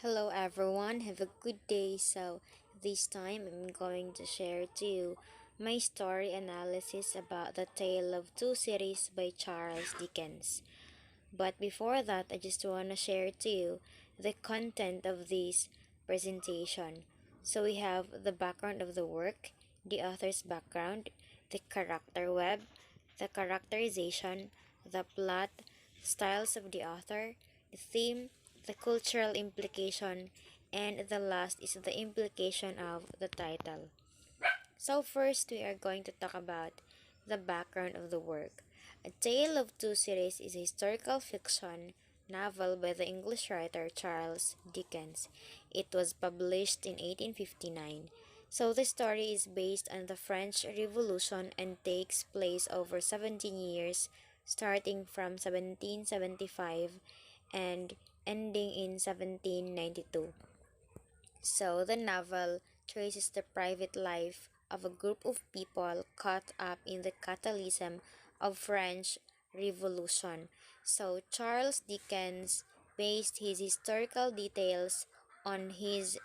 Hello everyone, have a good day. This time I'm going to share to you my story analysis about The Tale of Two Cities by Charles Dickens. But before that, I just want to share to you the content of this presentation. So we have the background of the work, the author's background, the character web, the characterization, the plot, styles of the author, the theme, the cultural implication, and the last is the implication of the title. So first we are going to talk about the background of the work. A Tale of Two Cities is a historical fiction novel by the English writer Charles Dickens. It was published in 1859. So the story is based on the French Revolution and takes place over 17 years, starting from 1775 and ending in 1792. So the novel traces the private life of a group of people caught up in the catalysm of French Revolution. So Charles Dickens based his historical details on his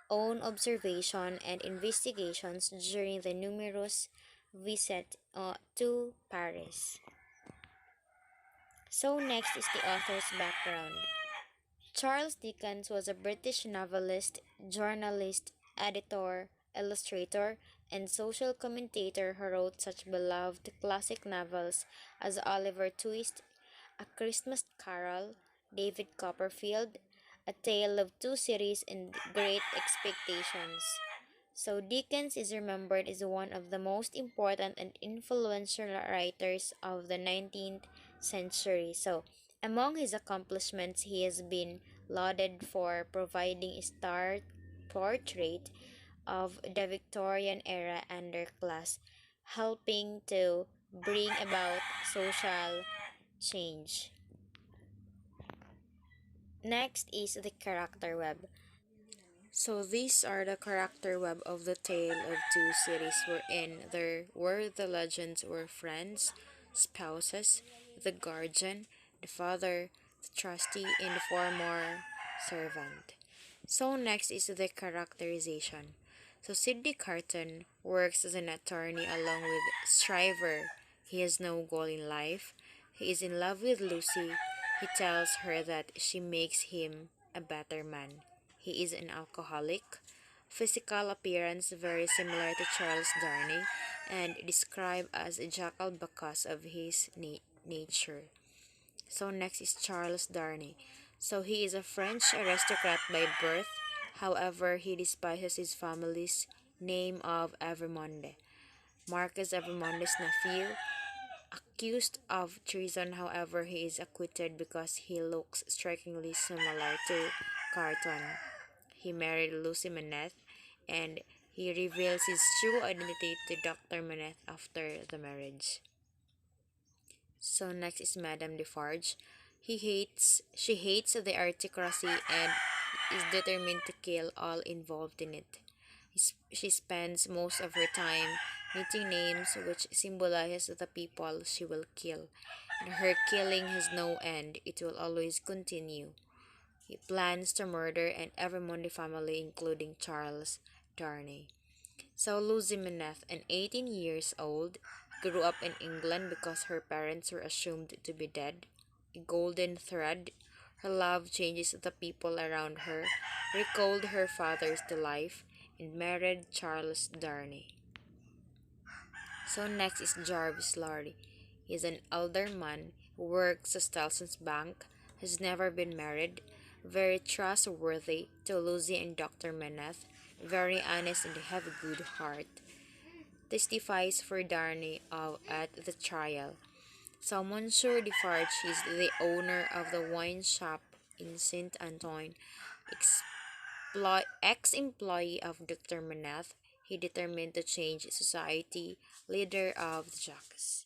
own observation and investigations during the numerous visit to Paris. So next is the author's background. Charles Dickens was a British novelist, journalist, editor, illustrator, and social commentator who wrote such beloved classic novels as Oliver Twist, A Christmas Carol, David Copperfield, A Tale of Two Cities, and Great Expectations. So Dickens is remembered as one of the most important and influential writers of the 19th century. So among his accomplishments, he has been lauded for providing a stark portrait of the Victorian era underclass, helping to bring about social change. Next is the character web. So these are the character web of the Tale of Two Cities wherein there were the legends were friends, spouses, the guardian, the father, the trustee, and the former servant. So next is the characterization. So Sidney Carton works as an attorney along with Shriver. He has no goal in life. He is in love with Lucy. He tells her that she makes him a better man. He is an alcoholic. Physical appearance very similar to Charles Darnay and described as a jackal because of his nature. So next is Charles Darnay. So he is a French aristocrat by birth. However, he despises his family's name of Evremonde. Marcus Evremonde's nephew, accused of treason, however, he is acquitted because he looks strikingly similar to Carton. He married Lucy Manette and he reveals his true identity to Dr. Manette after the marriage. So next is Madame Defarge. She hates the aristocracy and is determined to kill all involved in it. She spends most of her time knitting names which symbolizes the people she will kill. And her killing has no end, it will always continue. He plans to murder and Evermonde family including Charles Darnay. So Lucy Maneth, an 18 years old, grew up in England because her parents were assumed to be dead. A golden thread, her love changes the people around her, recalled her father's to life, and married Charles Darnay. So next is Jarvis Lorry. He is an elder man who works at Tellson's Bank, has never been married, very trustworthy to Lucy and Dr. Maneth, very honest and have a good heart. Testifies for Darnay at the trial. So Monsieur Defarge is the owner of the wine shop in Saint Antoine, ex-employee of Dr. Maneth. He determined to change society, leader of the Jacks.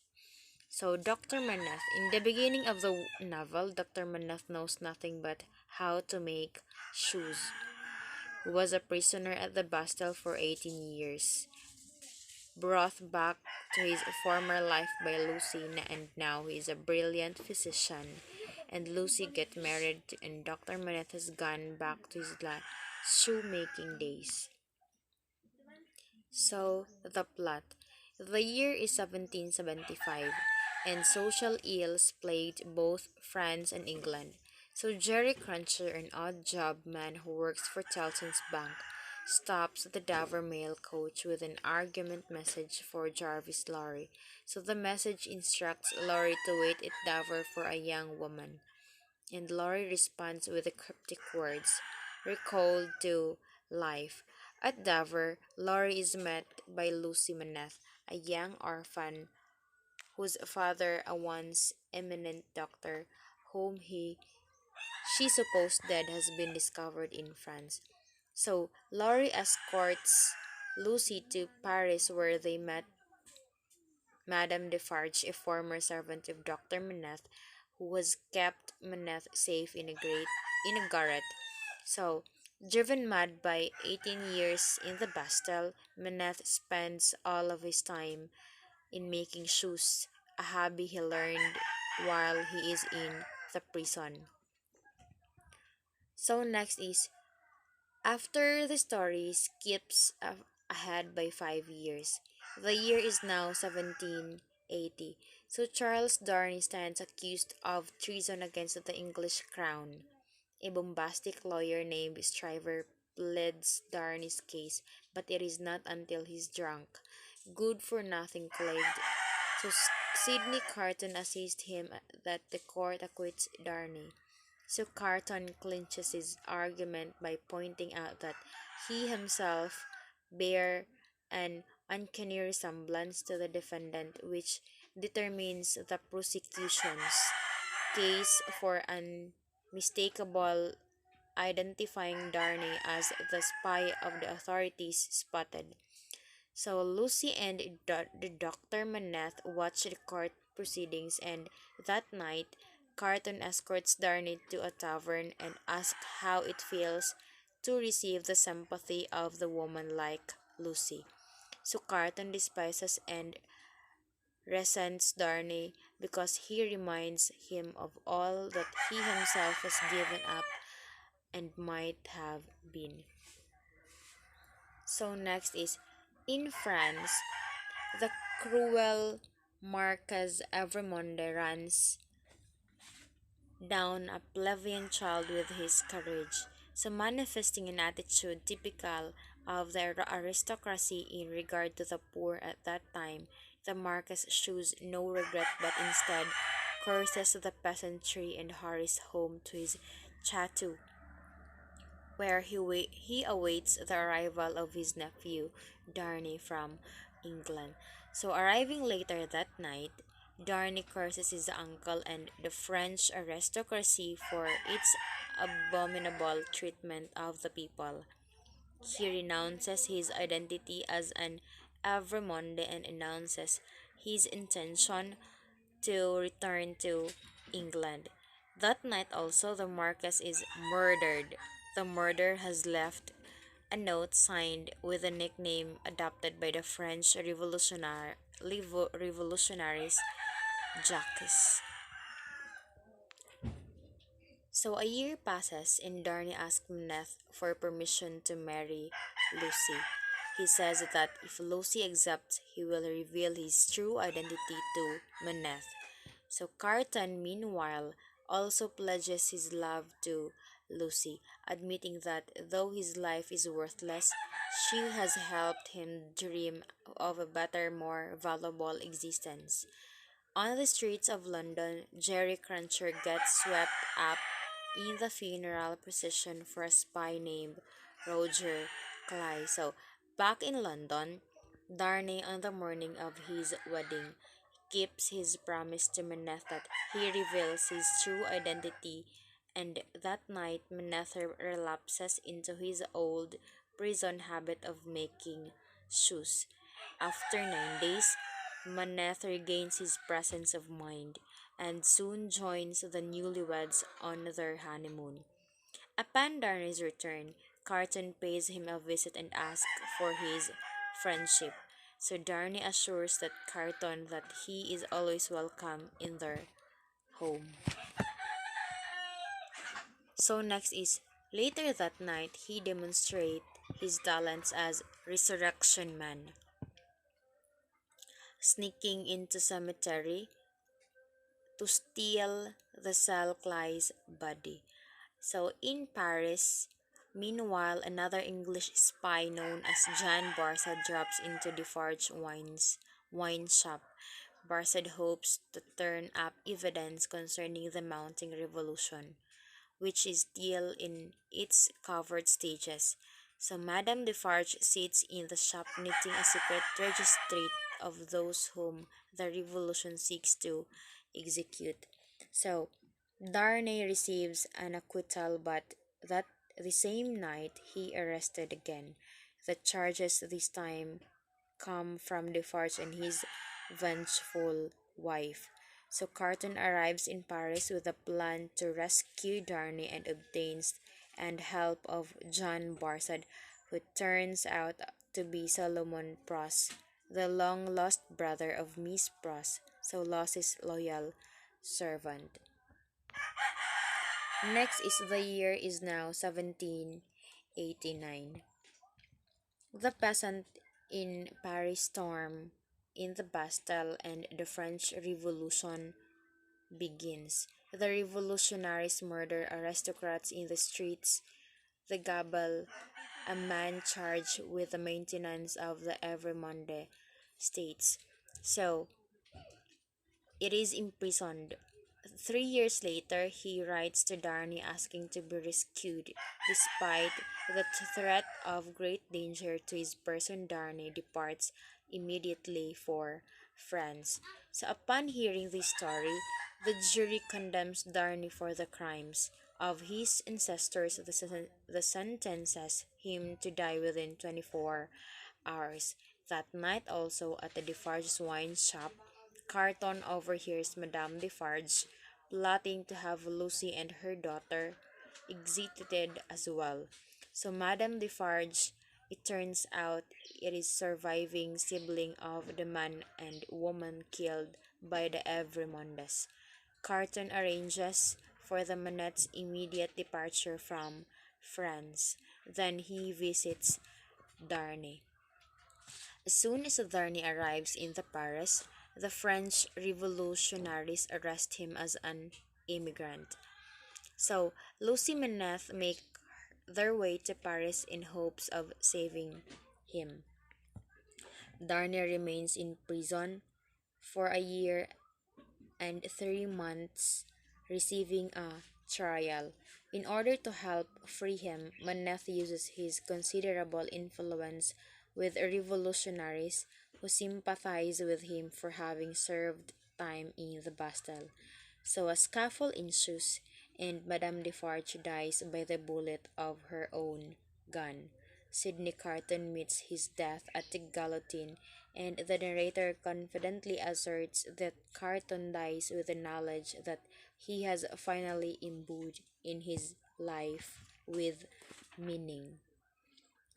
So Dr. Maneth, in the beginning of the novel, Dr. Maneth knows nothing but how to make shoes. He was a prisoner at the Bastille for 18 years, brought back to his former life by Lucina, and now he is a brilliant physician and Lucy get married, and Dr. Manette has gone back to his shoemaking days. So, the plot. The year is 1775, and social ills plagued both France and England. So, Jerry Cruncher, an odd job man who works for Tellson's bank, stops the Dover mail coach with an argument message for Jarvis Lorry. So, the message instructs Lorry to wait at Dover for a young woman, and Laurie responds with the cryptic words, recalled to life. At Dover, Laurie is met by Lucy Maneth, a young orphan whose father, a once eminent doctor, whom she supposed dead, has been discovered in France. So Laurie escorts Lucy to Paris, where they met Madame Defarge, a former servant of Dr. Maneth, who has kept Maneth safe in a garret. So, driven mad by 18 years in the Bastille, Maneth spends all of his time in making shoes, a hobby he learned while he is in the prison. So next is, after the story skips ahead by 5 years. The year is now 1780. So Charles Darnley stands accused of treason against the English crown. A bombastic lawyer named Stryver pleads Darnley's case, but it is not until he's drunk, good for nothing plagued. So Sidney Carton assists him that the court acquits Darnley. So Carton clinches his argument by pointing out that he himself bear an uncanny resemblance to the defendant, which determines the prosecution's case for unmistakable identifying Darnay as the spy of the authorities spotted. So Lucy and the Dr. Maneth watch the court proceedings, and that night Carton escorts Darnay to a tavern and asks how it feels to receive the sympathy of the woman like Lucy. So Carton despises and resents Darnay because he reminds him of all that he himself has given up and might have been. So next is, in France, the cruel Marquez every Monday runs down a plebeian child with his carriage, so manifesting an attitude typical of the aristocracy in regard to the poor at that time. The Marquess shows no regret, but instead curses the peasantry and hurries home to his chateau, where he awaits the arrival of his nephew, Darnay, from England. So, arriving later that night, Darnay curses his uncle and the French aristocracy for its abominable treatment of the people. He renounces his identity as an Evremonde and announces his intention to return to England. That night also the Marquess is murdered. The murderer has left a note signed with a nickname adopted by the French revolutionaries, Jacques. So a year passes and Darnay asks Maneth for permission to marry Lucy. He says that if Lucy accepts, he will reveal his true identity to Maneth. So Carton, meanwhile, also pledges his love to Lucy, admitting that though his life is worthless, she has helped him dream of a better, more valuable existence. On the streets of London, Jerry Cruncher gets swept up in the funeral procession for a spy named Roger Cly. So, back in London, Darnay, on the morning of his wedding, keeps his promise to Maneth that he reveals his true identity, and that night Maneth relapses into his old prison habit of making shoes. After 9 days, Maneth regains his presence of mind and soon joins the newlyweds on their honeymoon. Upon Darnay's return, Carton pays him a visit and asks for his friendship. So Darnay assures that Carton that he is always welcome in their home. So next is later that night he demonstrate his talents as resurrection man, sneaking into cemetery to steal the Salclai's body. So in Paris, meanwhile, another English spy known as John Barsad drops into Defarge wine shop. Barsad hopes to turn up evidence concerning the mounting revolution, which is still in its covered stages. So Madame Defarge sits in the shop knitting a secret registry of those whom the revolution seeks to execute. So Darnay receives an acquittal, but that the same night he arrested again. The charges this time come from Defarge and his vengeful wife. So Carton arrives in Paris with a plan to rescue Darnay and obtains and help of John Barsad, who turns out to be Solomon Pross, the long lost brother of Miss Pross, so Loss's loyal servant. Next is the year is now 1789. The peasant in Paris storm in the Bastille and the French Revolution begins. The revolutionaries murder aristocrats in the streets. The gabble, a man charged with the maintenance of the Everymonde states. So it is imprisoned. 3 years later, he writes to Darnay asking to be rescued. Despite the threat of great danger to his person, Darnay departs immediately for France. So, upon hearing this story, the jury condemns Darnay for the crimes of his ancestors. The sentences him to die within 24 hours. That night, also at the Defarge's wine shop, Carton overhears Madame Defarge plotting to have Lucy and her daughter executed as well. So Madame Defarge, it turns out, it is surviving sibling of the man and woman killed by the Evremondes. Carton arranges for the Manette's immediate departure from France. Then he visits Darnay. As soon as Darnay arrives in the Paris, the French revolutionaries arrest him as an immigrant. So Lucy Maneth make their way to Paris in hopes of saving him. Darnay remains in prison for a year and 3 months, receiving a trial. In order to help free him, Maneth uses his considerable influence with revolutionaries who sympathize with him for having served time in the Bastille. So a scuffle ensues, and Madame Defarge dies by the bullet of her own gun. Sidney Carton meets his death at the guillotine, and the narrator confidently asserts that Carton dies with the knowledge that he has finally imbued in his life with meaning.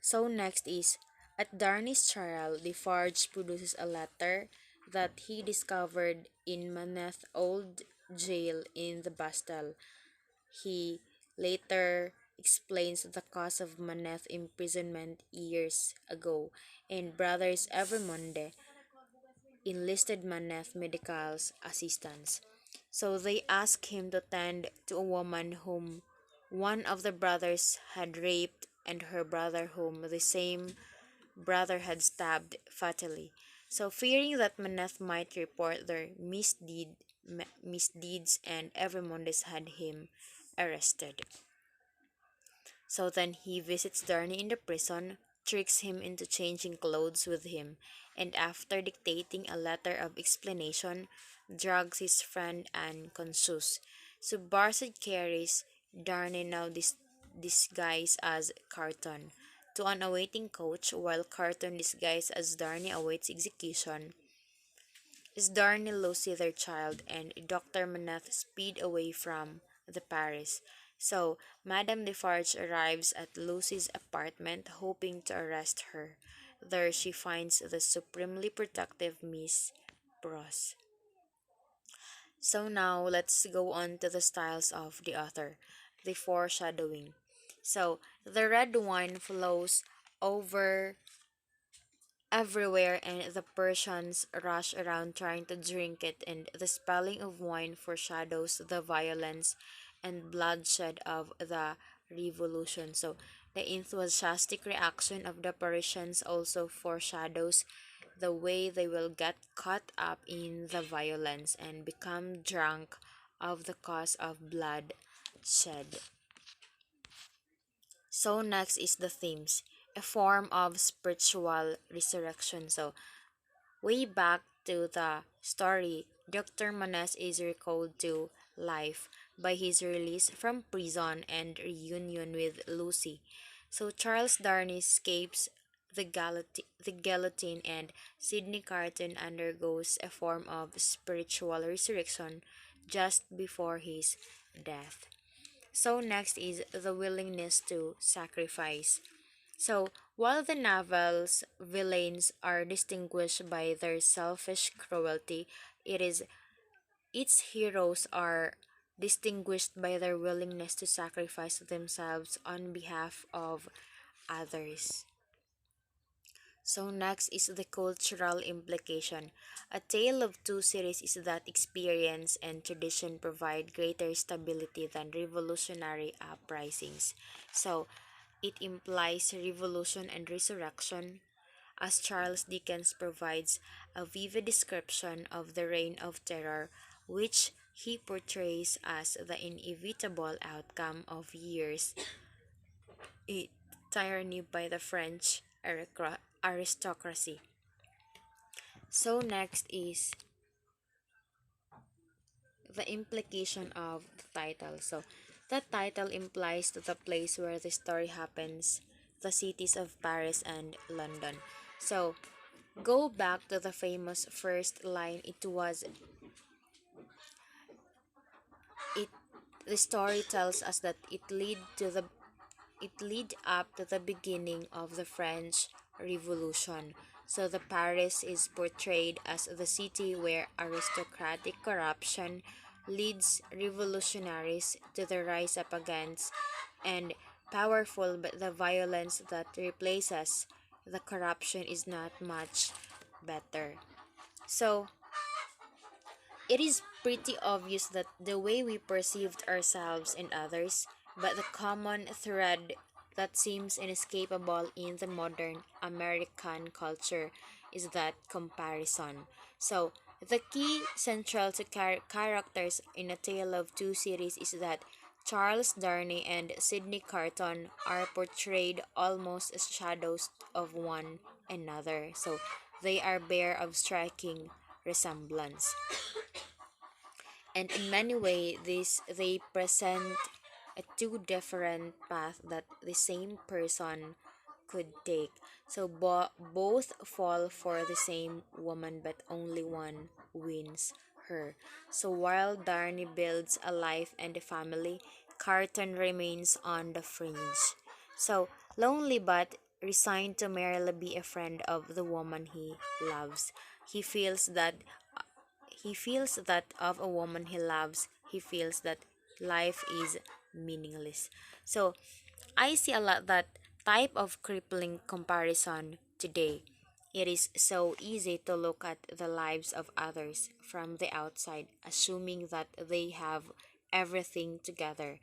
So next is at Darnay's trial, Defarge produces a letter that he discovered in Maneth Old Jail in the Bastille. He later explains the cause of Maneth's imprisonment years ago, and brothers Evermonde enlisted Maneth medical assistance. So they ask him to tend to a woman whom one of the brothers had raped and her brother whom the same brother had stabbed fatally. So fearing that Maneth might report their misdeeds and Evermondes had him arrested. So then he visits Darnay in the prison, tricks him into changing clothes with him, and after dictating a letter of explanation, drugs his friend and Consus. So Barsad carries Darnay now disguised as Carton to an awaiting coach, while Carton disguised as Darnay awaits execution. Is Darnay Lucy their child, and Dr. Maneth speed away from the Paris. So Madame Defarge arrives at Lucy's apartment hoping to arrest her. There she finds the supremely protective Miss Pross. So now let's go on to the styles of the author. the foreshadowing. So the red wine flows over everywhere, and the Persians rush around trying to drink it, and the spelling of wine foreshadows the violence and bloodshed of the revolution. So the enthusiastic reaction of the Parisians also foreshadows the way they will get caught up in the violence and become drunk of the cause of bloodshed. So next is the themes, a form of spiritual resurrection. So way back to the story, Dr. Manes is recalled to life by his release from prison and reunion with Lucy. So Charles Darnay escapes the guillotine, and Sidney Carton undergoes a form of spiritual resurrection just before his death. So next is the willingness to sacrifice. So, while the novel's villains are distinguished by their selfish cruelty, it is its heroes are distinguished by their willingness to sacrifice themselves on behalf of others. So next is the cultural implication. A tale of two cities is that experience and tradition provide greater stability than revolutionary uprisings. So it implies revolution and resurrection, as Charles Dickens provides a vivid description of the reign of terror, which he portrays as the inevitable outcome of years tyranny by the French aristocracy. So next is the implication of the title. So the title implies to the place where the story happens, the cities of Paris and London. So go back to the famous first line. It the story tells us that it lead up to the beginning of the French Revolution. So the Paris is portrayed as the city where aristocratic corruption leads revolutionaries to the rise up against, and powerful, but the violence that replaces the corruption is not much better. So it is pretty obvious that the way we perceived ourselves and others, but the common thread that seems inescapable in the modern American culture is that comparison. So, the key central to characters in A Tale of Two Cities is that Charles Darnay and Sidney Carton are portrayed almost as shadows of one another. So, they are bare of striking resemblance, and in many ways they present a two different path that the same person could take. So both fall for the same woman, but only one wins her. So while Darnay builds a life and a family, Carton remains on the fringe. So lonely but resigned to merely be a friend of the woman he loves. He feels that he feels that of a woman he loves, he feels that life is meaningless. So I see a lot that type of crippling comparison today. It is so easy to look at the lives of others from the outside, assuming that they have everything together.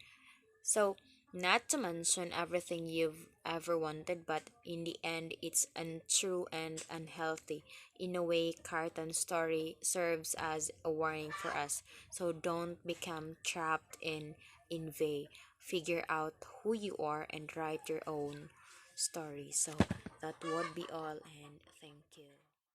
So, not to mention everything you've ever wanted, but in the end, it's untrue and unhealthy. In a way, Carton's story serves as a warning for us. So, don't become trapped in envy. Figure out who you are and write your own story. So, that would be all, and thank you.